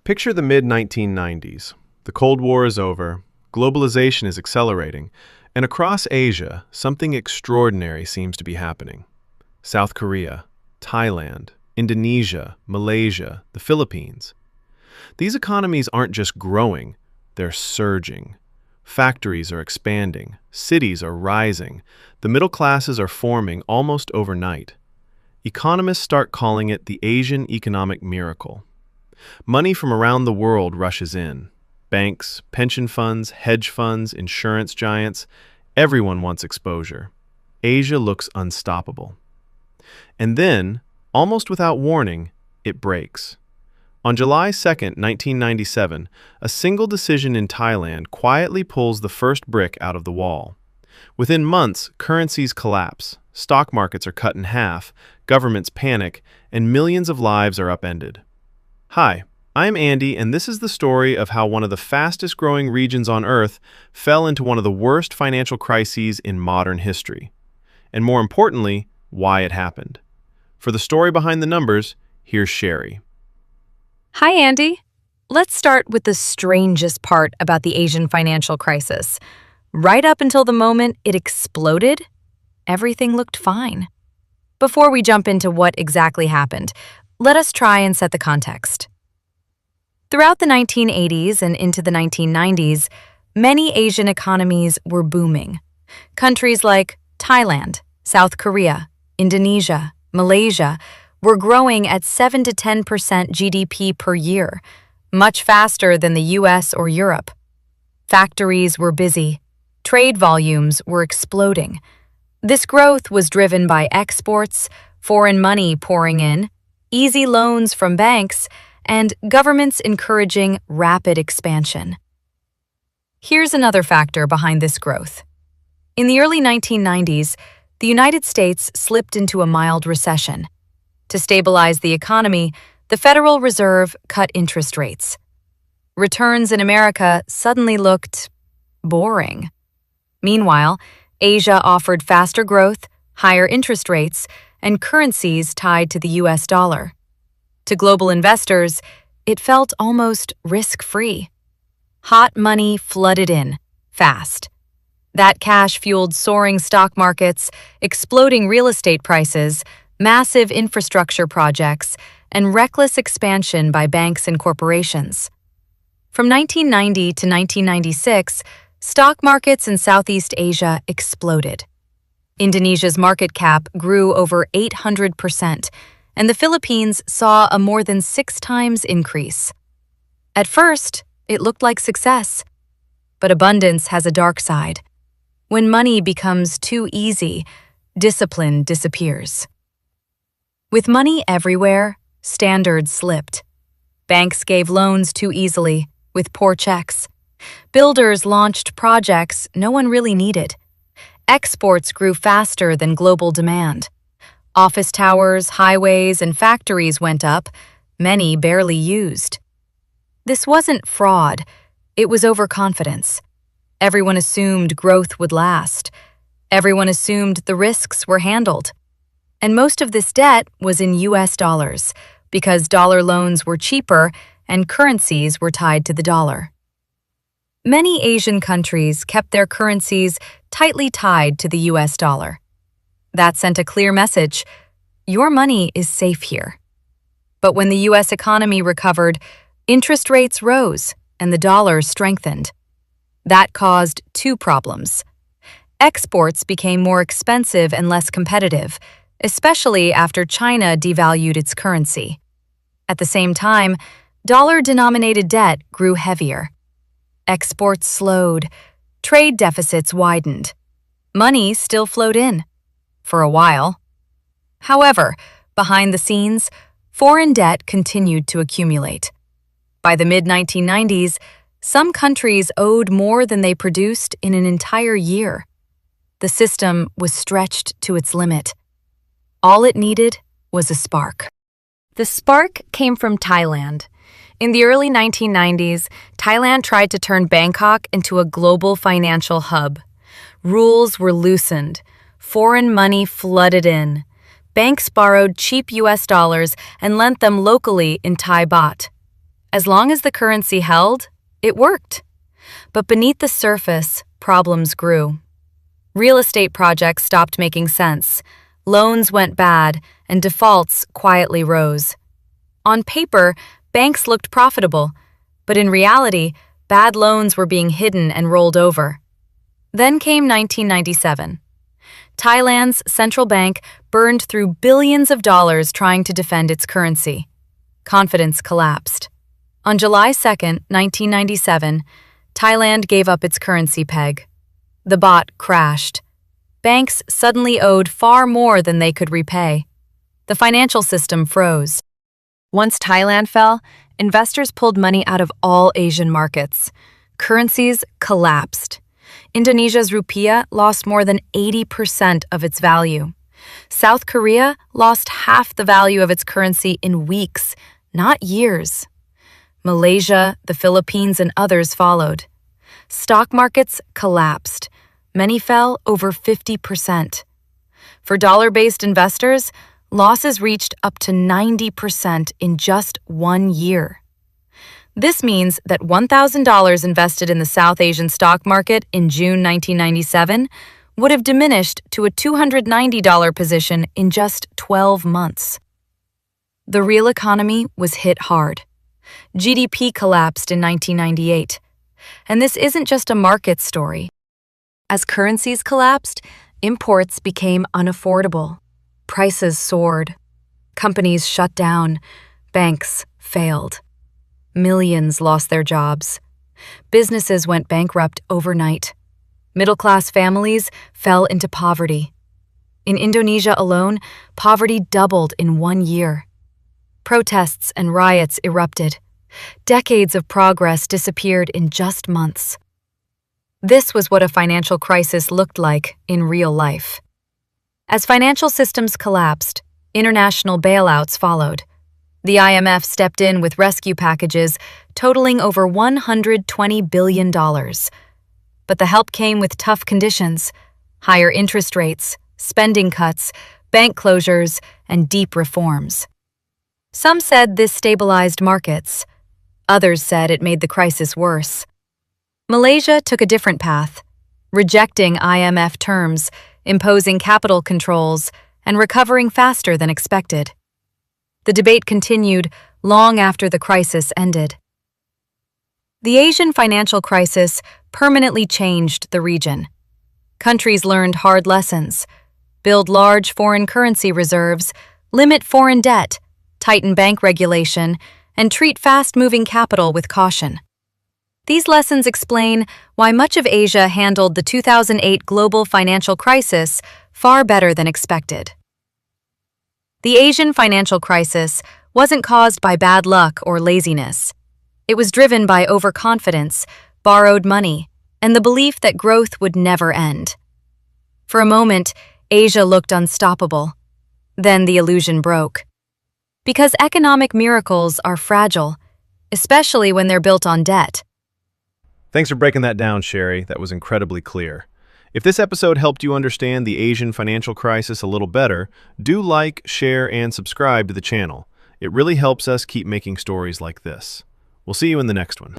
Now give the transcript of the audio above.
Picture the mid-1990s. The Cold War is over, globalization is accelerating, and across Asia, something extraordinary seems to be happening. South Korea, Thailand, Indonesia, Malaysia, the Philippines. These economies aren't just growing, they're surging. Factories are expanding, cities are rising, the middle classes are forming almost overnight. Economists start calling it the Asian economic miracle. Money from around the world rushes in. Banks, pension funds, hedge funds, insurance giants, everyone wants exposure. Asia looks unstoppable. And then, almost without warning, it breaks. On July 2, 1997, a single decision in Thailand quietly pulls the first brick out of the wall. Within months, currencies collapse, stock markets are cut in half, governments panic, and millions of lives are upended. Hi, I'm Andy, and this is the story of how one of the fastest-growing regions on Earth fell into one of the worst financial crises in modern history. And more importantly, why it happened. For the story behind the numbers, here's Sherry. Hi, Andy. Let's start with the strangest part about the Asian financial crisis. Right up until the moment it exploded, everything looked fine. Before we jump into what exactly happened, let us try and set the context. Throughout the 1980s and into the 1990s, many Asian economies were booming. Countries like Thailand, South Korea, Indonesia, Malaysia were growing at 7 to 10% GDP per year, much faster than the US or Europe. Factories were busy. Trade volumes were exploding. This growth was driven by exports, foreign money pouring in, easy loans from banks, and governments encouraging rapid expansion. Here's another factor behind this growth. In the early 1990s, the United States slipped into a mild recession. To stabilize the economy, the Federal Reserve cut interest rates. Returns in America suddenly looked boring. Meanwhile, Asia offered faster growth, higher interest rates, and currencies tied to the US dollar. To global investors, it felt almost risk-free. Hot money flooded in, fast. That cash fueled soaring stock markets, exploding real estate prices, massive infrastructure projects, and reckless expansion by banks and corporations. From 1990 to 1996, stock markets in Southeast Asia exploded. Indonesia's market cap grew over 800%, and the Philippines saw a more than 6 times increase. At first, it looked like success. But abundance has a dark side. When money becomes too easy, discipline disappears. With money everywhere, standards slipped. Banks gave loans too easily, with poor checks. Builders launched projects no one really needed. Exports grew faster than global demand. Office towers, highways, and factories went up, many barely used. This wasn't fraud, it was overconfidence. Everyone assumed growth would last. Everyone assumed the risks were handled. And most of this debt was in US dollars, because dollar loans were cheaper and currencies were tied to the dollar. Many Asian countries kept their currencies tightly tied to the US dollar. That sent a clear message: your money is safe here. But when the US economy recovered, interest rates rose and the dollar strengthened. That caused 2 problems. Exports became more expensive and less competitive, especially after China devalued its currency. At the same time, dollar-denominated debt grew heavier. Exports slowed, trade deficits widened. Money still flowed in, for a while. However, behind the scenes, foreign debt continued to accumulate. By the mid-1990s, some countries owed more than they produced in an entire year. The system was stretched to its limit. All it needed was a spark. The spark came from Thailand. In the early 1990s, Thailand tried to turn Bangkok into a global financial hub. Rules were loosened. Foreign money flooded in. Banks borrowed cheap US dollars and lent them locally in Thai baht. As long as the currency held, it worked. But beneath the surface, problems grew. Real estate projects stopped making sense, loans went bad, and defaults quietly rose. On paper, banks looked profitable, but in reality, bad loans were being hidden and rolled over. Then came 1997. Thailand's central bank burned through billions of dollars trying to defend its currency. Confidence collapsed. On July 2, 1997, Thailand gave up its currency peg. The baht crashed. Banks suddenly owed far more than they could repay. The financial system froze. Once Thailand fell, investors pulled money out of all Asian markets. Currencies collapsed. Indonesia's rupiah lost more than 80% of its value. South Korea lost half the value of its currency in weeks, not years. Malaysia, the Philippines, and others followed. Stock markets collapsed. Many fell over 50%. For dollar-based investors, losses reached up to 90% in just 1 year. This means that $1,000 invested in the South Asian stock market in June 1997 would have diminished to a $290 position in just 12 months. The real economy was hit hard. GDP collapsed in 1998. And this isn't just a market story. As currencies collapsed, imports became unaffordable. Prices soared. Companies shut down. Banks failed. Millions lost their jobs. Businesses went bankrupt overnight. Middle-class families fell into poverty. In Indonesia alone, poverty doubled in 1 year. Protests and riots erupted. Decades of progress disappeared in just months. This was what a financial crisis looked like in real life. As financial systems collapsed, international bailouts followed. The IMF stepped in with rescue packages totaling over $120 billion. But the help came with tough conditions: higher interest rates, spending cuts, bank closures, and deep reforms. Some said this stabilized markets. Others said it made the crisis worse. Malaysia took a different path, rejecting IMF terms, imposing capital controls, and recovering faster than expected. The debate continued long after the crisis ended. The Asian financial crisis permanently changed the region. Countries learned hard lessons: build large foreign currency reserves, limit foreign debt, tighten bank regulation, and treat fast-moving capital with caution. These lessons explain why much of Asia handled the 2008 global financial crisis far better than expected. The Asian financial crisis wasn't caused by bad luck or laziness. It was driven by overconfidence, borrowed money, and the belief that growth would never end. For a moment, Asia looked unstoppable. Then the illusion broke. Because economic miracles are fragile, especially when they're built on debt. Thanks for breaking that down, Sherry. That was incredibly clear. If this episode helped you understand the Asian financial crisis a little better, do like, share, and subscribe to the channel. It really helps us keep making stories like this. We'll see you in the next one.